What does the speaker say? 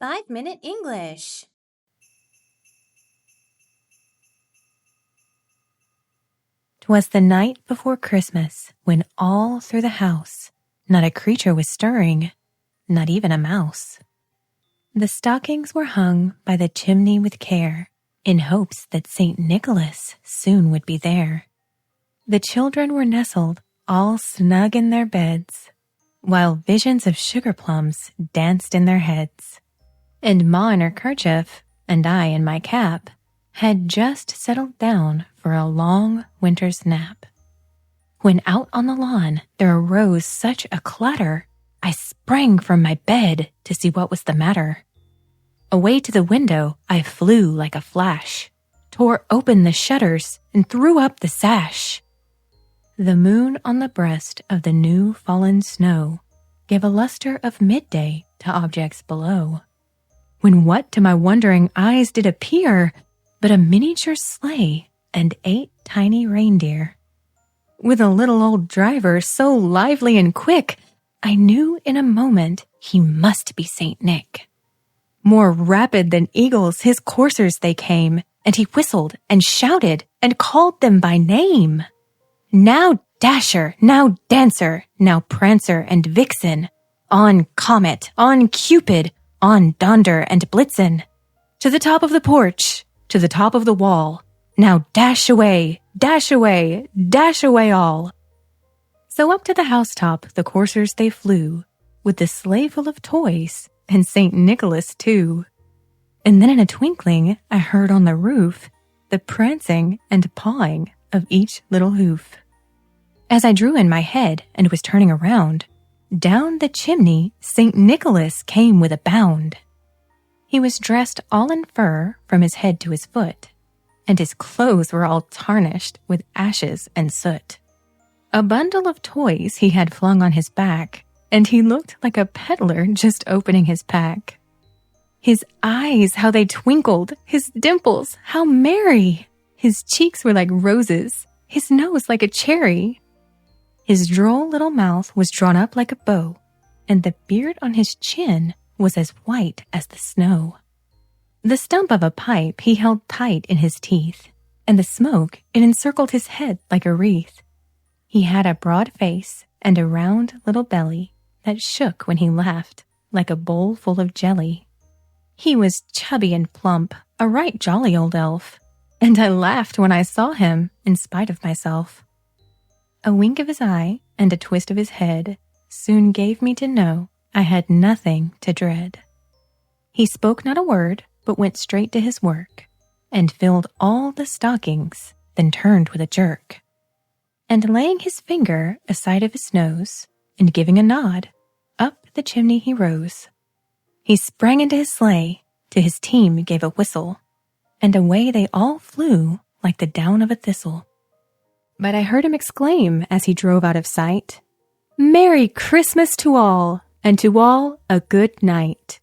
5-Minute English. "'Twas the night before Christmas, when all through the house not a creature was stirring, not even a mouse. The stockings were hung by the chimney with care, in hopes that St. Nicholas soon would be there. The children were nestled all snug in their beds, while visions of sugar plums danced in their heads. And Ma in her kerchief, and I in my cap, had just settled down for a long winter's nap. When out on the lawn there arose such a clatter, I sprang from my bed to see what was the matter. Away to the window I flew like a flash, tore open the shutters, and threw up the sash. The moon on the breast of the new fallen snow gave a luster of midday to objects below. When what to my wondering eyes did appear but a miniature sleigh and 8 tiny reindeer. With a little old driver so lively and quick, I knew in a moment he must be Saint Nick. More rapid than eagles his coursers they came, and he whistled and shouted and called them by name. Now Dasher, now Dancer, now Prancer and Vixen, on Comet, on Cupid, on Donder and Blitzen, to the top of the porch, to the top of the wall, now dash away, dash away, dash away all. So up to the housetop the coursers they flew, with the sleigh full of toys, and St. Nicholas too. And then in a twinkling I heard on the roof the prancing and pawing of each little hoof. As I drew in my head and was turning around, down the chimney St. Nicholas came with a bound. He was dressed all in fur from his head to his foot, and his clothes were all tarnished with ashes and soot. A bundle of toys he had flung on his back, and he looked like a peddler just opening his pack. His eyes, how they twinkled, his dimples, how merry! His cheeks were like roses, his nose like a cherry. His droll little mouth was drawn up like a bow, and the beard on his chin was as white as the snow. The stump of a pipe he held tight in his teeth, and the smoke it encircled his head like a wreath. He had a broad face and a round little belly that shook when he laughed like a bowl full of jelly. He was chubby and plump, a right jolly old elf, and I laughed when I saw him in spite of myself. A wink of his eye and a twist of his head soon gave me to know I had nothing to dread. He spoke not a word, but went straight to his work, and filled all the stockings, then turned with a jerk. And laying his finger aside of his nose, and giving a nod, up the chimney he rose. He sprang into his sleigh, to his team gave a whistle, and away they all flew like the down of a thistle. But I heard him exclaim as he drove out of sight, "Merry Christmas to all, and to all a good night."